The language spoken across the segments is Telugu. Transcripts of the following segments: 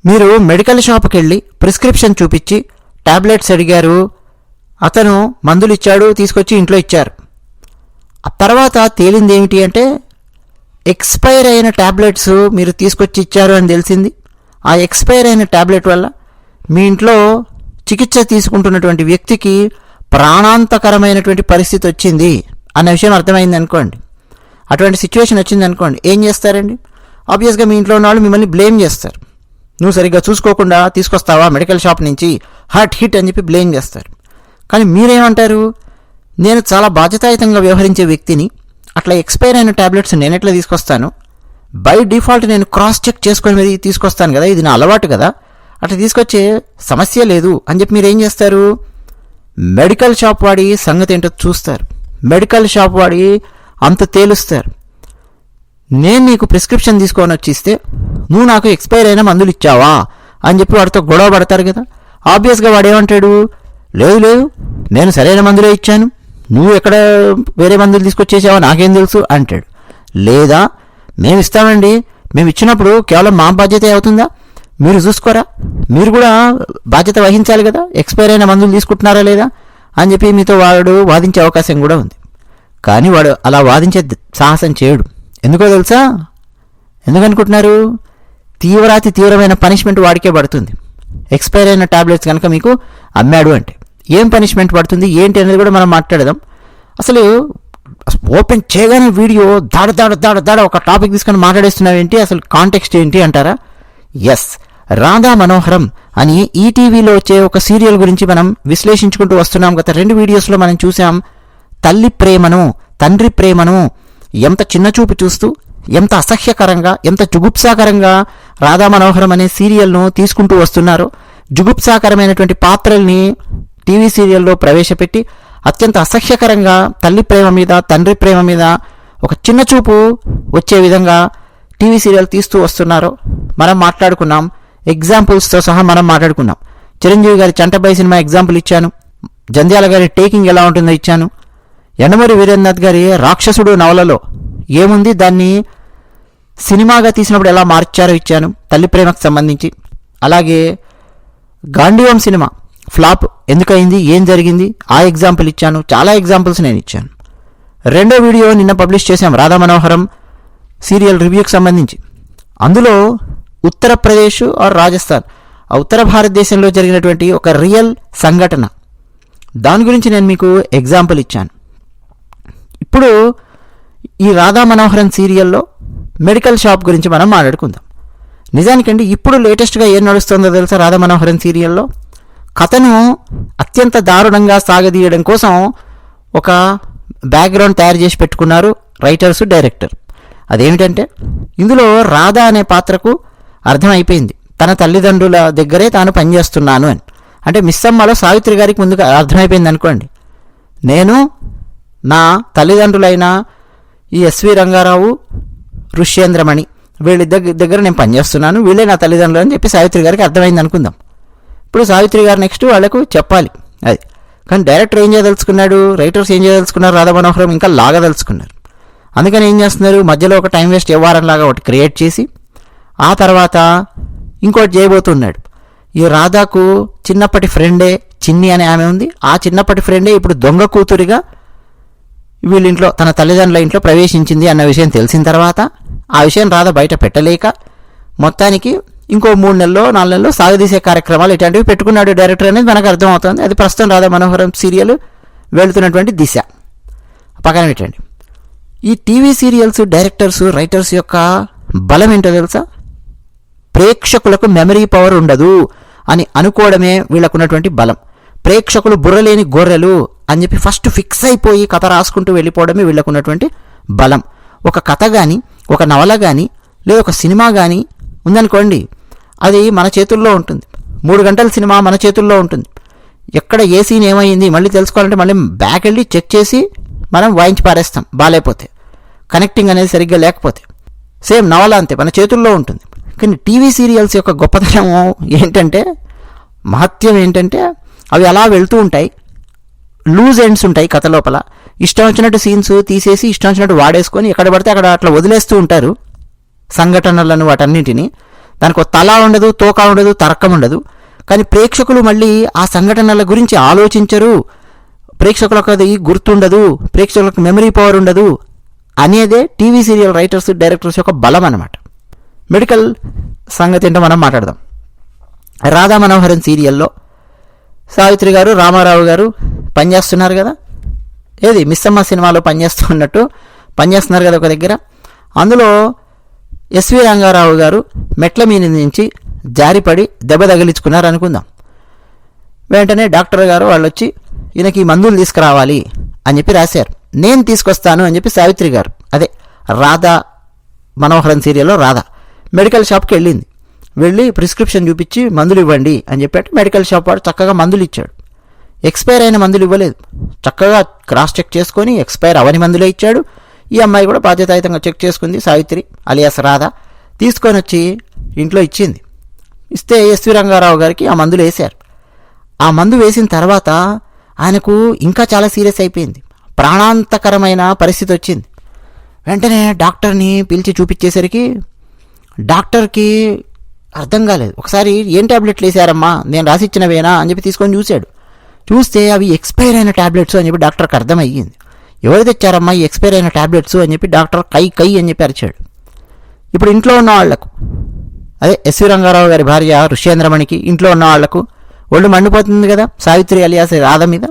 మీరు మెడికల్ షాప్కి వెళ్ళి ప్రిస్క్రిప్షన్ చూపించి టాబ్లెట్స్ అడిగారు, అతను మందులు ఇచ్చాడు, తీసుకొచ్చి ఇంట్లో ఇచ్చారు. ఆ తర్వాత తేలింది ఏమిటి అంటే ఎక్స్పైర్ అయిన టాబ్లెట్స్ మీరు తీసుకొచ్చి ఇచ్చారు అని తెలిసింది. ఆ ఎక్స్పైర్ అయిన టాబ్లెట్ వల్ల మీ ఇంట్లో చికిత్స తీసుకుంటున్నటువంటి వ్యక్తికి ప్రాణాంతకరమైనటువంటి పరిస్థితి వచ్చింది అన్న విషయం అర్థమైంది అనుకోండి. అటువంటి సిచ్యువేషన్ వచ్చింది అనుకోండి, ఏం చేస్తారండి? ఆబ్వియస్గా మీ ఇంట్లో ఉన్న వాళ్ళు మిమ్మల్ని బ్లేమ్ చేస్తారు. నువ్వు సరిగ్గా చూసుకోకుండా తీసుకొస్తావా మెడికల్ షాప్ నుంచి, హిట్ అని చెప్పి బ్లేమ్ చేస్తారు. కానీ మీరేమంటారు? నేను చాలా బాధ్యతాయుతంగా వ్యవహరించే వ్యక్తిని, అట్లా ఎక్స్పైర్ అయిన టాబ్లెట్స్ నేను ఎట్లా తీసుకొస్తాను? బై డిఫాల్ట్ నేను క్రాస్ చెక్ చేసుకొని మరి తీసుకొస్తాను కదా, ఇది నా అలవాటు కదా, అట్లా తీసుకొచ్చే సమస్య లేదు అని చెప్పి మీరు ఏం చేస్తారు? మెడికల్ షాప్ వాడి సంగతి ఏంటో చూస్తారు, మెడికల్ షాప్ వాడి అంత తేలుస్తారు. నేను నీకు ప్రిస్క్రిప్షన్ తీసుకొని వచ్చి ఇస్తే నువ్వు నాకు ఎక్స్పైర్ అయిన మందులు ఇచ్చావా అని చెప్పి వాడితో గొడవ పడతారు కదా. ఆబ్వియస్గా వాడు ఏమంటాడు? లేదు లేదు, నేను సరైన మందులే ఇచ్చాను, నువ్వు ఎక్కడ వేరే మందులు తీసుకొచ్చేసావా నాకేం తెలుసు అంటాడు. లేదా మేము ఇస్తామండి, మేము ఇచ్చినప్పుడు కేవలం మా బాధ్యత అవుతుందా, మీరు చూసుకోరా, మీరు కూడా బాధ్యత వహించాలి కదా, ఎక్స్పైర్ అయిన మందులు తీసుకుంటున్నారా లేదా అని చెప్పి మీతో వాడు వాదించే అవకాశం కూడా ఉంది. కానీ వాడు అలా వాదించే సాహసం చేయడు. ఎందుకో తెలుసా? ఎందుకనుకుంటున్నారు? తీవ్రమైన పనిష్మెంట్ వాడికే పడుతుంది. ఎక్స్పైర్ అయిన టాబ్లెట్స్ కనుక మీకు అమ్మాడు అంటే ఏం పనిష్మెంట్ పడుతుంది ఏంటి అనేది కూడా మనం మాట్లాడదాం. అసలు ఓపెన్ చేయగానే వీడియో దాడ ఒక టాపిక్ తీసుకొని మాట్లాడేస్తున్నావేంటి, అసలు కాంటెక్స్ట్ ఏంటి అంటారా? ఎస్, రాధా మనోహరం అని ఈటీవీలో వచ్చే ఒక సీరియల్ గురించి మనం విశ్లేషించుకుంటూ వస్తున్నాం. గత 2 వీడియోస్లో మనం చూసాం తల్లి ప్రేమను, తండ్రి ప్రేమను ఎంత చిన్నచూపు చూస్తూ, ఎంత అసహ్యకరంగా, ఎంత జుగుప్సాకరంగా రాధా మనోహరం అనే సీరియల్ను తీసుకుంటూ వస్తున్నారో. జుగుప్సాకరమైనటువంటి పాత్రల్ని టీవీ సీరియల్లో ప్రవేశపెట్టి అత్యంత అసహ్యకరంగా తల్లి ప్రేమ మీద, తండ్రి ప్రేమ మీద ఒక చిన్నచూపు వచ్చే విధంగా టీవీ సీరియల్ తీస్తూ వస్తున్నారో మనం మాట్లాడుకున్నాం. ఎగ్జాంపుల్స్తో సహా మనం మాట్లాడుకున్నాం. చిరంజీవి గారి చంటబాయ్ సినిమా ఎగ్జాంపుల్ ఇచ్చాను, జంధ్యాల గారి టేకింగ్ ఎలా ఉంటుందో ఇచ్చాను, యండమూరి వీరేంద్రనాథ్ గారి రాక్షసుడు నవలలో ఏముంది దాన్ని సినిమాగా తీసినప్పుడు ఎలా మార్చారో ఇచ్చాను తల్లి ప్రేమకు సంబంధించి. అలాగే గాంధీవం సినిమా ఫ్లాప్ ఎందుకయింది, ఏం జరిగింది, ఆ ఎగ్జాంపుల్ ఇచ్చాను. చాలా ఎగ్జాంపుల్స్ నేను ఇచ్చాను. 2వ వీడియో నిన్న పబ్లిష్ చేశాం రాధా మనోహరం సీరియల్ రివ్యూకి సంబంధించి. అందులో ఉత్తరప్రదేశ్ ఆర్ రాజస్థాన్, ఆ ఉత్తర భారతదేశంలో జరిగినటువంటి ఒక రియల్ సంఘటన, దాని గురించి నేను మీకు ఎగ్జాంపుల్ ఇచ్చాను. ఇప్పుడు ఈ రాధా మనోహరం సీరియల్లో మెడికల్ షాప్ గురించి మనం మాట్లాడుకుందాం. నిజానికండి ఇప్పుడు లేటెస్ట్గా ఏం నడుస్తుందో తెలుసా? రాధా మనోహరం సీరియల్లో కథను అత్యంత దారుణంగా సాగదీయడం కోసం ఒక బ్యాక్గ్రౌండ్ తయారు చేసి పెట్టుకున్నారు రైటర్స్, డైరెక్టర్. అదేమిటంటే ఇందులో రాధా అనే పాత్రకు అర్థమైపోయింది తన తల్లిదండ్రుల దగ్గరే తాను పనిచేస్తున్నాను అని. అంటే మిస్సమ్మలో సావిత్రి గారికి ముందుగా అర్థమైపోయింది అనుకోండి, నేను నా తల్లిదండ్రులైన ఈ ఎస్వి రంగారావు, ఋష్యేంద్రమణి వీళ్ళ దగ్గర నేను పనిచేస్తున్నాను, వీళ్ళే నా తల్లిదండ్రులు అని చెప్పి సావిత్రి గారికి అర్థమైంది అనుకుందాం. ఇప్పుడు సావిత్రి గారు నెక్స్ట్ వాళ్ళకు చెప్పాలి అది. కానీ డైరెక్టర్ ఏం చేయదలుచుకున్నాడు, రైటర్స్ ఏం చేయదలుచుకున్నారు, రాధా మనోహరం ఇంకా లాగదలుచుకున్నారు. అందుకని ఏం చేస్తున్నారు, మధ్యలో ఒక టైం వేస్ట్ వ్యవహారంలాగా ఒకటి క్రియేట్ చేసి ఆ తర్వాత ఇంకోటి చేయబోతున్నాడు. ఈ రాధాకు చిన్నప్పటి ఫ్రెండే చిన్ని అనే ఆమె ఉంది, ఆ చిన్నప్పటి ఫ్రెండే ఇప్పుడు దొంగ కూతురిగా వీళ్ళింట్లో తన తల్లిదండ్రుల ఇంట్లో ప్రవేశించింది అన్న విషయం తెలిసిన తర్వాత ఆ విషయం రాధ బయట పెట్టలేక మొత్తానికి ఇంకో 3 నెలలో 4 నెలలో సాగదీసే కార్యక్రమాలు ఇట్లాంటివి పెట్టుకున్నాడు డైరెక్టర్ అనేది మనకు అర్థమవుతుంది. అది ప్రస్తుతం రాధా మనోహరం సీరియల్ వెళుతున్నటువంటి దిశ. పక్కన పెట్టండి. ఈ టీవీ సీరియల్స్ డైరెక్టర్స్, రైటర్స్ యొక్క బలం ఏంటో తెలుసా? ప్రేక్షకులకు మెమరీ పవర్ ఉండదు అని అనుకోవడమే వీళ్ళకున్నటువంటి బలం. ప్రేక్షకులు బుర్రలేని గొర్రెలు అని చెప్పి ఫస్ట్ ఫిక్స్ అయిపోయి కథ రాసుకుంటూ వెళ్ళిపోవడమే వీళ్ళకున్నటువంటి బలం. ఒక కథ కానీ, ఒక నవల కానీ, లేదా ఒక సినిమా కానీ ఉందనుకోండి, అది మన చేతుల్లో ఉంటుంది. 3 గంటల సినిమా మన చేతుల్లో ఉంటుంది. ఎక్కడ ఏ సీన్ ఏమైంది మళ్ళీ తెలుసుకోవాలంటే మళ్ళీ బ్యాక్ వెళ్ళి చెక్ చేసి మనం వాయించి పారేస్తాం బాగాలేకపోతే, కనెక్టింగ్ అనేది సరిగ్గా లేకపోతే. సేమ్ నవల అంతే, మన చేతుల్లో ఉంటుంది. కానీ టీవీ సీరియల్స్ యొక్క గొప్పతనం ఏంటంటే, మహత్యం ఏంటంటే, అవి అలా వెళ్తూ ఉంటాయి, లూజ్ ఎండ్స్ ఉంటాయి కథ లోపల. ఇష్టం వచ్చినట్టు సీన్స్ తీసేసి ఇష్టం వచ్చినట్టు వాడేసుకొని ఎక్కడ పడితే అక్కడ అట్లా వదిలేస్తూ ఉంటారు సంఘటనలను, వాటన్నింటినీ. దానికి ఒక తల ఉండదు, తోక ఉండదు, తర్కం ఉండదు. కానీ ప్రేక్షకులు మళ్ళీ ఆ సంఘటనల గురించి ఆలోచించరు, ప్రేక్షకులకు అది గుర్తుండదు, ప్రేక్షకులకు మెమరీ పవర్ ఉండదు అనేదే టీవీ సీరియల్ రైటర్స్, డైరెక్టర్స్ యొక్క బలం అన్నమాట. మెడికల్ సంగతి ఏంటో మనం మాట్లాడదాం. రాధా మనోహరన్ సీరియల్లో సావిత్రి గారు, రామారావు గారు పనిచేస్తున్నారు కదా, ఏది మిస్సమ్మ సినిమాలో పనిచేస్తున్నారు కదా ఒక దగ్గర. అందులో ఎస్వి రంగారావు గారు మెట్ల మీద నుంచి జారిపడి దెబ్బ తగిలించుకున్నారు అనుకుందాం. వెంటనే డాక్టర్ గారు వాళ్ళు వచ్చి ఈయనకి మందులు తీసుకురావాలి అని చెప్పి రాశారు. నేను తీసుకొస్తాను అని చెప్పి సావిత్రి గారు, అదే రాధా మనోహరన్ సీరియల్లో రాధా మెడికల్ షాప్కి వెళ్ళి ప్రిస్క్రిప్షన్ చూపించి మందులు ఇవ్వండి అని చెప్పి మెడికల్ షాప్ వాడు చక్కగా మందులు ఇచ్చాడు. ఎక్స్పైర్ అయిన మందులు ఇవ్వలేదు, చక్కగా క్రాస్ చెక్ చేసుకొని ఎక్స్పైర్ అవని మందులే ఇచ్చాడు. ఈ అమ్మాయి కూడా బాధ్యతాయుతంగా చెక్ చేసుకుంది, సావిత్రి అలియాస్ రాధ, తీసుకొని వచ్చి ఇంట్లో ఇచ్చింది. ఇస్తే ఎస్వి రంగారావు గారికి ఆ మందులు వేశారు. ఆ మందు వేసిన తర్వాత ఆయనకు ఇంకా చాలా సీరియస్ అయిపోయింది, ప్రాణాంతకరమైన పరిస్థితి వచ్చింది. వెంటనే డాక్టర్ని పిలిచి చూపించేసరికి డాక్టర్కి అర్థం కాలేదు. ఒకసారి ఏం ట్యాబ్లెట్లు వేసారమ్మా, నేను రాసిచ్చినవేనా అని చెప్పి తీసుకొని చూస్తే అవి ఎక్స్పైర్ అయిన ట్యాబ్లెట్స్ అని చెప్పి డాక్టర్కి అర్థమయ్యింది. ఎవరు తెచ్చారమ్మా ఈ ఎక్స్పైర్ అయిన ట్యాబ్లెట్స్ అని చెప్పి డాక్టర్ కై అని చెప్పి అరిచాడు. ఇప్పుడు ఇంట్లో ఉన్న వాళ్లకు, అదే ఎస్వి రంగారావు గారి భార్య ఋష్యేంద్రమణికి, ఇంట్లో ఉన్న వాళ్లకు ఒళ్ళు మండిపోతుంది కదా సావిత్రి అలియాస్ రాధ మీద.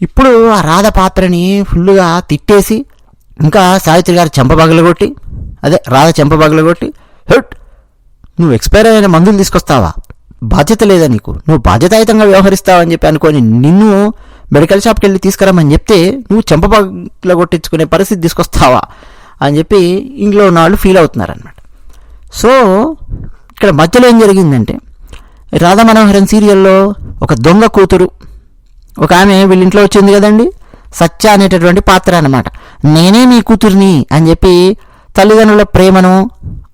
ఇప్పుడు ఆ రాధ పాత్రని ఫుల్గా తిట్టేసి, ఇంకా సావిత్రి గారు చెంపబగలగొట్టి, అదే రాధ చెంపబగలగొట్టి, హెట్ నువ్వు ఎక్స్పైర్ అయిన మందులు తీసుకొస్తావా, బాధ్యత లేదా నీకు, నువ్వు బాధ్యతాయుతంగా వ్యవహరిస్తావని చెప్పి అనుకొని నిన్ను మెడికల్ షాప్కి వెళ్ళి తీసుకురామని చెప్తే నువ్వు చెంపబగల కొట్టించుకునే పరిస్థితి తీసుకొస్తావా అని చెప్పి ఇంట్లో ఉన్న వాళ్ళు ఫీల్ అవుతున్నారనమాట. సో ఇక్కడ మధ్యలో ఏం జరిగిందంటే, రాధా మనోహరన్ సీరియల్లో ఒక దొంగ కూతురు ఒక ఆమె వీళ్ళింట్లో వచ్చింది కదండి, సత్య అనేటటువంటి పాత్ర అనమాట. నేనే మీ కూతుర్ని అని చెప్పి తల్లిదండ్రుల ప్రేమను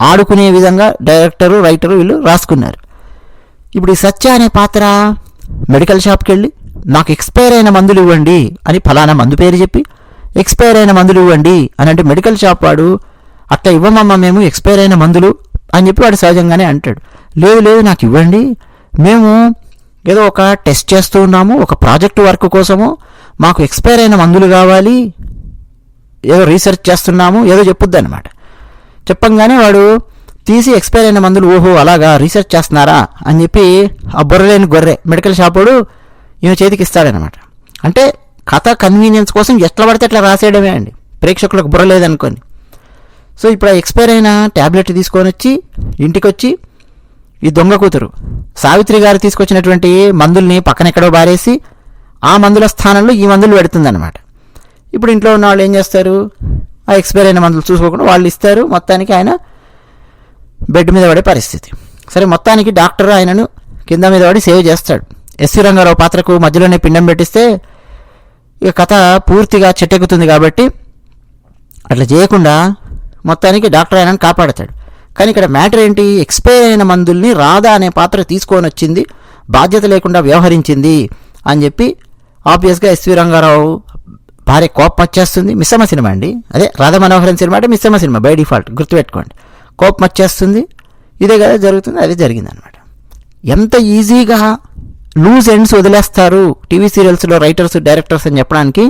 ఆడుకునే విధంగా డైరెక్టరు, రైటరు వీళ్ళు రాసుకున్నారు. ఇప్పుడు ఈ సత్య అనే పాత్ర మెడికల్ షాప్కి వెళ్ళి నాకు ఎక్స్పైర్ అయిన మందులు ఇవ్వండి అని ఫలానా మందు పేరు చెప్పి ఎక్స్పైర్ అయిన మందులు ఇవ్వండి అని అంటే మెడికల్ షాప్ వాడు అట్లా ఇవ్వమమ్మా మేము ఎక్స్పైర్ అయిన మందులు అని చెప్పి వాడు సహజంగానే అంటాడు. లేదు నాకు ఇవ్వండి, మేము ఏదో ఒక టెస్ట్ చేస్తూ ఉన్నాము, ఒక ప్రాజెక్ట్ వర్క్ కోసము మాకు ఎక్స్పైర్ అయిన మందులు కావాలి, ఏదో రీసెర్చ్ చేస్తున్నాము ఏదో చెప్పుద్ది అనమాట. చెప్పంగానే వాడు తీసి ఎక్స్పైర్ అయిన మందులు, ఓహో అలాగా రీసెర్చ్ చేస్తున్నారా అని చెప్పి ఆ బుర్రలేని గొర్రె మెడికల్ షాపుడు ఈమె చేతికి ఇస్తాడనమాట. అంటే కథ కన్వీనియన్స్ కోసం ఎట్లా పడితే అట్లా రాసేయడమే అండి, ప్రేక్షకులకు బుర్ర లేదనుకోని. సో ఇప్పుడు ఆ ఎక్స్పైర్ అయిన ట్యాబ్లెట్ తీసుకొని వచ్చి ఇంటికి వచ్చి ఈ దొంగ కూతురు సావిత్రి గారు తీసుకొచ్చినటువంటి మందుల్ని పక్కనెక్కడో బారేసి ఆ మందుల స్థానంలో ఈ మందులు పెడుతుందన్నమాట. ఇప్పుడు ఇంట్లో ఉన్న వాళ్ళు ఏం చేస్తారు, ఆ ఎక్స్పైర్ అయిన మందులు చూసుకోకుండా వాళ్ళు ఇస్తారు. మొత్తానికి ఆయన బెడ్ మీద పడే పరిస్థితి. సరే మొత్తానికి డాక్టర్ ఆయనను కింద మీద పడి సేవ్ చేస్తాడు. ఎస్వి రంగారావు పాత్రకు మధ్యలోనే పిండం పెట్టిస్తే ఇక కథ పూర్తిగా చెట్టెక్కుతుంది కాబట్టి అట్లా చేయకుండా మొత్తానికి డాక్టర్ ఆయనను కాపాడతాడు. కానీ ఇక్కడ మ్యాటర్ ఏంటి, ఎక్స్పైర్ అయిన మందుల్ని రాధా అనే పాత్ర తీసుకొని వచ్చింది, బాధ్యత లేకుండా వ్యవహరించింది అని చెప్పి ఆబ్వియస్గా ఎస్వి రంగారావు భార్య కోపం వచ్చేస్తుంది. మిస్సమ్మ సినిమా అండి, అదే రాధా మనోహరన్ సినిమా అంటే మిస్సమ్మ సినిమా బై డిఫాల్ట్, గుర్తుపెట్టుకోండి. కోపం వచ్చేస్తుంది, ఇదే కదా జరుగుతుంది, అదే జరిగిందనమాట. ఎంత ఈజీగా లూజ్ ఎండ్స్ వదిలేస్తారు టీవీ సీరియల్స్లో రైటర్స్, డైరెక్టర్స్ అని చెప్పడానికి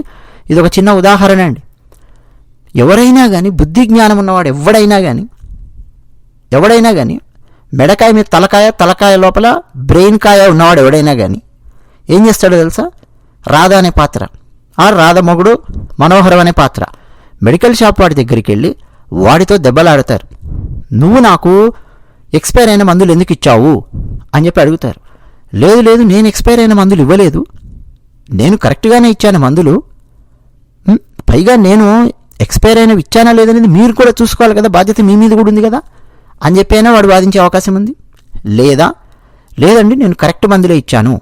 ఇది ఒక చిన్న ఉదాహరణ అండి. ఎవరైనా కానీ, బుద్ధి జ్ఞానం ఉన్నవాడు ఎవడైనా కానీ మెడకాయ మీద తలకాయ లోపల బ్రెయిన్ కాయ ఉన్నవాడు ఎవడైనా కానీ ఏం చేస్తాడో తెలుసా, రాధా అనే పాత్ర, ఆ రాధ మొగుడు మనోహరం అనే పాత్ర మెడికల్ షాప్ వాడి దగ్గరికి వెళ్ళి వాడితో దెబ్బలాడతారు. నువ్వు నాకు ఎక్స్పైర్ అయిన మందులు ఎందుకు ఇచ్చావు అని చెప్పి అడుగుతారు. లేదు నేను ఎక్స్పైర్ అయిన మందులు ఇవ్వలేదు, నేను కరెక్ట్గానే ఇచ్చాను మందులు, పైగా నేను ఎక్స్పైర్ అయినవి ఇచ్చానా లేదనేది మీరు కూడా చూసుకోవాలి కదా, బాధ్యత మీ మీద కూడా ఉంది కదా అని చెప్పైనా వాడు వాదించే అవకాశం ఉంది. లేదండి నేను కరెక్ట్ మందులే ఇచ్చాను,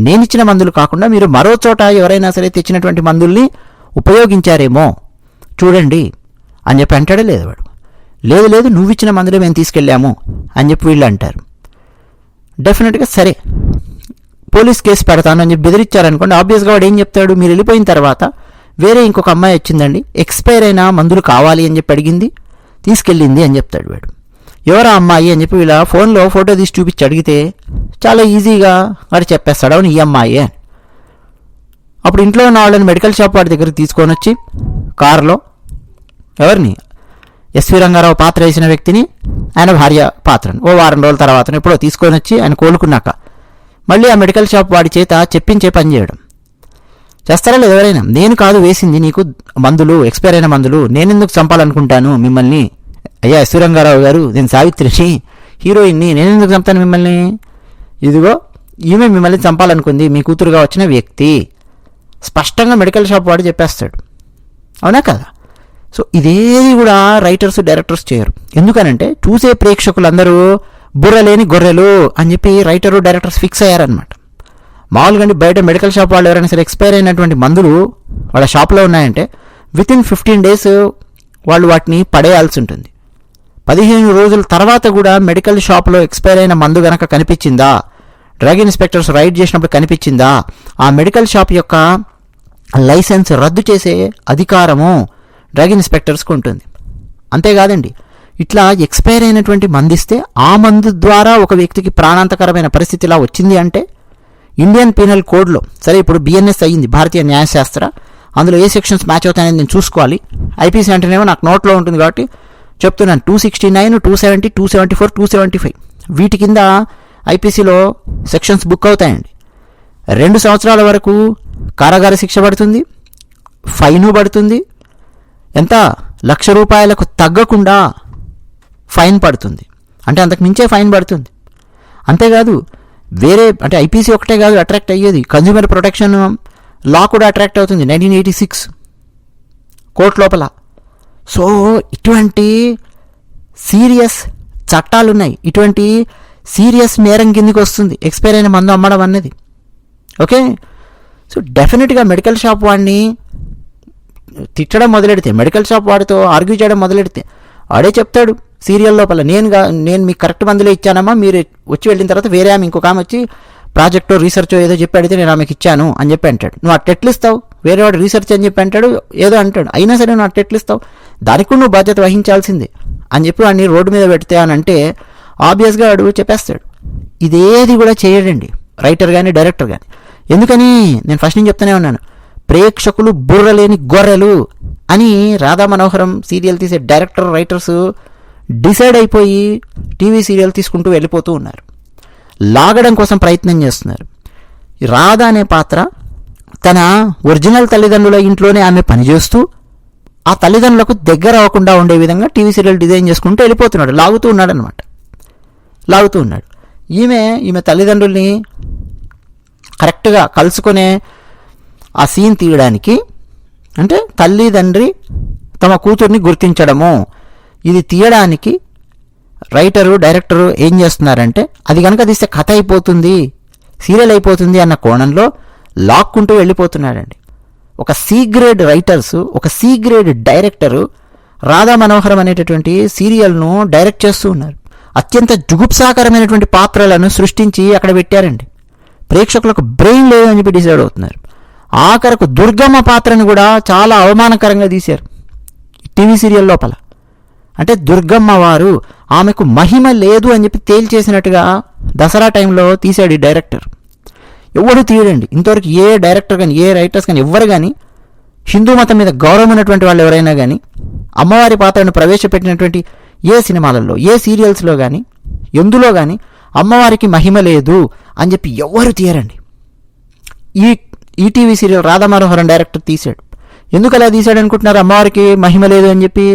నేను ఇచ్చిన మందులు కాకుండా మీరు మరో చోట ఎవరైనా సరే తెచ్చినటువంటి మందుల్ని ఉపయోగించారేమో చూడండి అని చెప్పి అంటాడే లేదు వాడు. లేదు నువ్వు ఇచ్చిన మందులే మేము తీసుకెళ్ళాము అని చెప్పి వీళ్ళు అంటారు. డెఫినెట్గా సరే పోలీస్ కేసు పెడతాను అని చెప్పి బెదిరించారనుకోండి, ఆబ్వియస్గా వాడు ఏం చెప్తాడు, మీరు వెళ్ళిపోయిన తర్వాత వేరే ఇంకొక అమ్మాయి వచ్చిందండి, ఎక్స్పైర్ అయిన మందులు కావాలి అని చెప్పి అడిగింది, తీసుకెళ్ళింది అని చెప్తాడు వాడు. ఎవరా అమ్మాయి అని చెప్పి వీళ్ళ ఫోన్లో ఫోటో తీసి చూపించి అడిగితే చాలా ఈజీగా వాడు చెప్పేస్తాడు, అవును ఈ అమ్మాయి అని. అప్పుడు ఇంట్లో ఉన్న వాళ్ళని మెడికల్ షాప్ వాడి దగ్గరికి తీసుకొని వచ్చి కారులో ఎవరిని, ఎస్వి రంగారావు పాత్ర వేసిన వ్యక్తిని, ఆయన భార్య పాత్రను ఓ వారం రోజుల తర్వాత ఎప్పుడో తీసుకొని వచ్చి ఆయన కోలుకున్నాక మళ్ళీ ఆ మెడికల్ షాప్ వాడి చేత చెప్పించే పని చేయడం. చేస్తారా లేదు ఎవరైనా? నేను కాదు వేసింది నీకు మందులు, ఎక్స్పైర్ అయిన మందులు, నేనెందుకు చంపాలనుకుంటాను మిమ్మల్ని, అయ్యా ఎస్వి రంగారావు గారు, నేను సావిత్రిని హీరోయిన్ని, నేనెందుకు చంపుతాను మిమ్మల్ని, ఇదిగో ఈమె మిమ్మల్ని చంపాలనుకుంది, మీ కూతురుగా వచ్చిన వ్యక్తి, స్పష్టంగా మెడికల్ షాప్ వాడు చెప్పేస్తాడు. అవునా కదా? సో ఇదేది కూడా రైటర్స్ డైరెక్టర్స్ చేయరు. ఎందుకనంటే చూసే ప్రేక్షకులందరూ బుర్రలేని గొర్రెలు అని చెప్పి రైటరు డైరెక్టర్స్ ఫిక్స్ అయ్యారనమాట. మామూలుగా బయట మెడికల్ షాప్ వాళ్ళు ఎవరైనా సరే ఎక్స్పైర్ అయినటువంటి మందులు వాళ్ళ షాప్లో ఉన్నాయంటే వితిన్ 15 days వాళ్ళు వాటిని పడేయాల్సి ఉంటుంది. 15 రోజుల తర్వాత కూడా మెడికల్ షాప్లో ఎక్స్పైర్ అయిన మందు గనక కనిపించిందా, డ్రగ్ ఇన్స్పెక్టర్స్ రైడ్ చేసినప్పుడు కనిపించిందా, ఆ మెడికల్ షాప్ యొక్క లైసెన్స్ రద్దు చేసే అధికారము డ్రగ్ ఇన్స్పెక్టర్స్కి ఉంటుంది. అంతేకాదండి, ఇట్లా ఎక్స్పైర్ అయినటువంటి మందిస్తే ఆ మందు ద్వారా ఒక వ్యక్తికి ప్రాణాంతకరమైన పరిస్థితి ఇలా వచ్చింది అంటే ఇండియన్ పీనల్ కోడ్లో, సరే ఇప్పుడు బిఎన్ఎస్ అయ్యింది భారతీయ న్యాయశాస్త్ర, అందులో ఏ సెక్షన్స్ మ్యాచ్ అవుతాయనేది నేను చూసుకోవాలి. ఐపీసీ అంటేనేమో నాకు నోట్లో ఉంటుంది కాబట్టి చెప్తున్నాను. 269, 270, 274, 275 వీటి కింద ఐపీసీలో సెక్షన్స్ బుక్ అవుతాయండి. 2 సంవత్సరాల వరకు కారాగార శిక్ష పడుతుంది, ఫైను పడుతుంది, ఎంత ₹1,00,000 తగ్గకుండా ఫైన్ పడుతుంది, అంటే అంతకు మించే ఫైన్ పడుతుంది. అంతేకాదు వేరే అంటే ఐపీసీ ఒకటే కాదు అట్రాక్ట్ అయ్యేది, కన్జ్యూమర్ ప్రొటెక్షన్ లా కూడా అట్రాక్ట్ అవుతుంది 1986 కోర్టు లోపల. సో ఇటువంటి సీరియస్ చట్టాలు ఉన్నాయి, ఇటువంటి సీరియస్ నేరం కిందికి వస్తుంది ఎక్స్పైర్ అయిన మందు అమ్మడం అన్నది. ఓకే, సో డెఫినెట్గా మెడికల్ షాప్ వాడిని తిట్టడం మొదలెడితే, మెడికల్ షాప్ వాడితో ఆర్గ్యూ చేయడం మొదలెడితే వాడే చెప్తాడు సీరియల్ లోపల, నేను మీకు కరెక్ట్ మందులే ఇచ్చానమ్మా, మీరు వచ్చి వెళ్ళిన తర్వాత వేరే ఆమె ఇంకొక ఆమె వచ్చి ప్రాజెక్టో రీసెర్చో ఏదో చెప్పి అడిగితే నేను ఆమెకి ఇచ్చాను అని చెప్పి అంటాడు. నువ్వు అట్ట ఎట్లు ఇస్తావు, వేరే వాడు రీసెర్చ్ అని చెప్పి అంటాడు, ఏదో అంటాడు, అయినా సరే నువ్వు అట్ట ఎట్లు ఇస్తావు, దానికి కూడా నువ్వు బాధ్యత వహించాల్సిందే అని చెప్పి వాడిని రోడ్డు మీద పెడితే అని అంటే ఆబ్వియస్గా వాడు చెప్పేస్తాడు. ఇదేది కూడా చేయడండి రైటర్ కానీ డైరెక్టర్ కానీ. ఎందుకని నేను ఫస్ట్ నుంచి చెప్తూనే ఉన్నాను, ప్రేక్షకులు బుర్రలేని గొర్రెలు అని రాధా మనోహరం సీరియల్ తీసే డైరెక్టర్ రైటర్స్ డిసైడ్ అయిపోయి టీవీ సీరియల్ తీసుకుంటూ వెళ్ళిపోతూ ఉన్నారు, లాగడం కోసం ప్రయత్నం చేస్తున్నారు. రాధ అనే పాత్ర తన ఒరిజినల్ తల్లిదండ్రుల ఇంట్లోనే ఆమె పనిచేస్తూ ఆ తల్లిదండ్రులకు దగ్గర అవ్వకుండా ఉండే విధంగా టీవీ సీరియల్ డిజైన్ చేసుకుంటూ వెళ్ళిపోతున్నాడు, లాగుతూ ఉన్నాడు అనమాట, లాగుతూ ఉన్నాడు. ఈమె తల్లిదండ్రుల్ని కరెక్ట్గా కలుసుకునే ఆ సీన్ తీయడానికి, అంటే తల్లిదండ్రి తమ కూతుర్ని గుర్తించడము, ఇది తీయడానికి రైటరు డైరెక్టరు ఏం చేస్తున్నారంటే అది కనుక తీస్తే కథ అయిపోతుంది, సీరియల్ అయిపోతుంది అన్న కోణంలో లాక్కుంటూ వెళ్ళిపోతున్నాడండి. ఒక సి గ్రేడ్ రైటర్స్, ఒక సి గ్రేడ్ డైరెక్టరు రాధా మనోహరం అనేటటువంటి సీరియల్ను డైరెక్ట్ చేస్తూ ఉన్నారు. అత్యంత జుగుప్సాకరమైనటువంటి పాత్రలను సృష్టించి అక్కడ పెట్టారండి. ప్రేక్షకులకు బ్రెయిన్ లేదని చెప్పి డిసైడ్ అవుతున్నారు. ఆఖరకు దుర్గమ్మ పాత్రను కూడా చాలా అవమానకరంగా తీశారు టీవీ సీరియల్ లోపల. అంటే దుర్గమ్మ వారు ఆమెకు మహిమ లేదు అని చెప్పి తేల్చేసినట్టుగా దసరా టైంలో తీశాడు ఈ డైరెక్టర్. ఎవరు తీయడండి ఇంతవరకు, ఏ డైరెక్టర్ కానీ ఏ రైటర్స్ కానీ ఎవ్వరు కానీ హిందూ మతం మీద గౌరవం ఉన్నటువంటి వాళ్ళు ఎవరైనా కానీ అమ్మవారి పాత్రను ప్రవేశపెట్టినటువంటి ఏ సినిమాలలో ఏ సీరియల్స్లో కానీ ఎందులో కానీ అమ్మవారికి మహిమ లేదు అని చెప్పి ఎవరు తీయరండి. ఈ టీవీ సీరియల్ రాధా మనోహరం డైరెక్టర్ తీశాడు. ఎందుకు అలా తీశాడు అనుకుంటున్నారు? అమ్మవారికి మహిమ లేదు అని చెప్పి.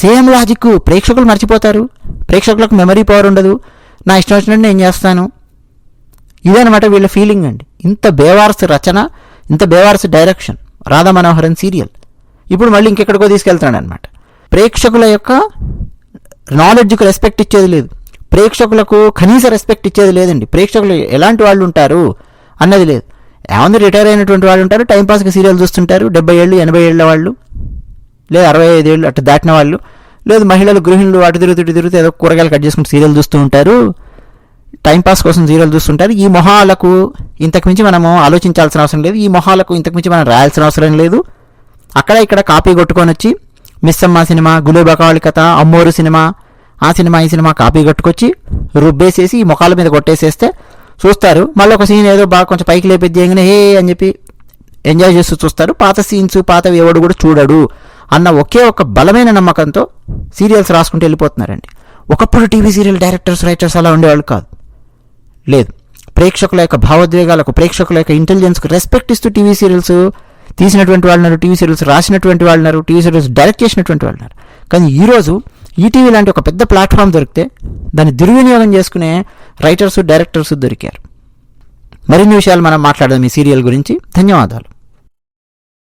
సేమ్ లాజిక్, ప్రేక్షకులు మర్చిపోతారు, ప్రేక్షకులకు మెమరీ పవర్ ఉండదు, నా ఇష్టం వచ్చినట్టు నేను చేస్తాను, ఇదనమాట వీళ్ళ ఫీలింగ్ అండి. ఇంత బేవార్స్ రచన, ఇంత బేవార్స్ డైరెక్షన్ రాధా మనోహరన్ సీరియల్ ఇప్పుడు మళ్ళీ ఇంకెక్కడికో తీసుకెళ్తున్నాడు అనమాట. ప్రేక్షకుల యొక్క నాలెడ్జ్కి రెస్పెక్ట్ ఇచ్చేది లేదు, ప్రేక్షకులకు కనీస రెస్పెక్ట్ ఇచ్చేది లేదండి. ప్రేక్షకులు ఎలాంటి వాళ్ళు ఉంటారు అన్నది లేదు. ఏమంది రిటైర్ అయినటువంటి వాళ్ళు ఉంటారు, టైంపాస్కి సీరియల్ చూస్తుంటారు, 70 ఏళ్ళు 80 ఏళ్ళ వాళ్ళు, లేదు 65 ఏళ్ళు అటు దాటిన వాళ్ళు, లేదు మహిళలు గృహిణులు అటు తిరుగుతూ ఏదో కూరగాయలు కట్ చేసుకుంటూ సీరియల్ చూస్తూ ఉంటారు, టైంపాస్ కోసం సీరియల్ చూస్తుంటారు. ఈ మొహాలకు ఇంతకుమించి మనము ఆలోచించాల్సిన అవసరం లేదు, ఈ మొహాలకు ఇంతకుమించి మనం రాయాల్సిన అవసరం లేదు. అక్కడ ఇక్కడ కాపీ కొట్టుకొని వచ్చి మిస్సమ్మ సినిమా, గులేబకావళి కథ, అమ్మోరు సినిమా ఆ సినిమా ఈ సినిమా కాపీ కట్టుకొచ్చి రుబ్బేసేసి ఈ ముఖాల మీద కొట్టేసేస్తే చూస్తారు. మళ్ళీ ఒక సీన్ ఏదో బాగా కొంచెం పైకి లేపేది చేయగానే హే అని చెప్పి ఎంజాయ్ చేస్తూ చూస్తారు. పాత సీన్స్ పాతవి ఎవడు కూడా చూడడు అన్న ఒకే ఒక బలమైన నమ్మకంతో సీరియల్స్ రాసుకుంటూ వెళ్ళిపోతున్నారండి. ఒకప్పుడు టీవీ సీరియల్ డైరెక్టర్స్ రైటర్స్ అలా ఉండేవాళ్ళు కాదు. లేదు, ప్రేక్షకుల యొక్క భావోద్వేగాలకు, ప్రేక్షకుల యొక్క ఇంటెలిజెన్స్కు రెస్పెక్ట్ ఇస్తూ టీవీ సీరియల్స్ తీసినటువంటి వాళ్ళు ఉన్నారు, టీవీ సీరియల్స్ రాసినటువంటి వాళ్ళు ఉన్నారు, టీవీ సీరియల్స్ డైరెక్ట్ చేసినటువంటి వాళ్ళు ఉన్నారు. కానీ ఈరోజు ఈటీవీ లాంటి ఒక పెద్ద ప్లాట్ఫామ్ దొరికితే దాన్ని దుర్వినియోగం చేసుకునే రైటర్స్ డైరెక్టర్స్ దొరికారు. మరిన్ని విషయాలు మనం మాట్లాడదాం ఈ సీరియల్ గురించి. ధన్యవాదాలు.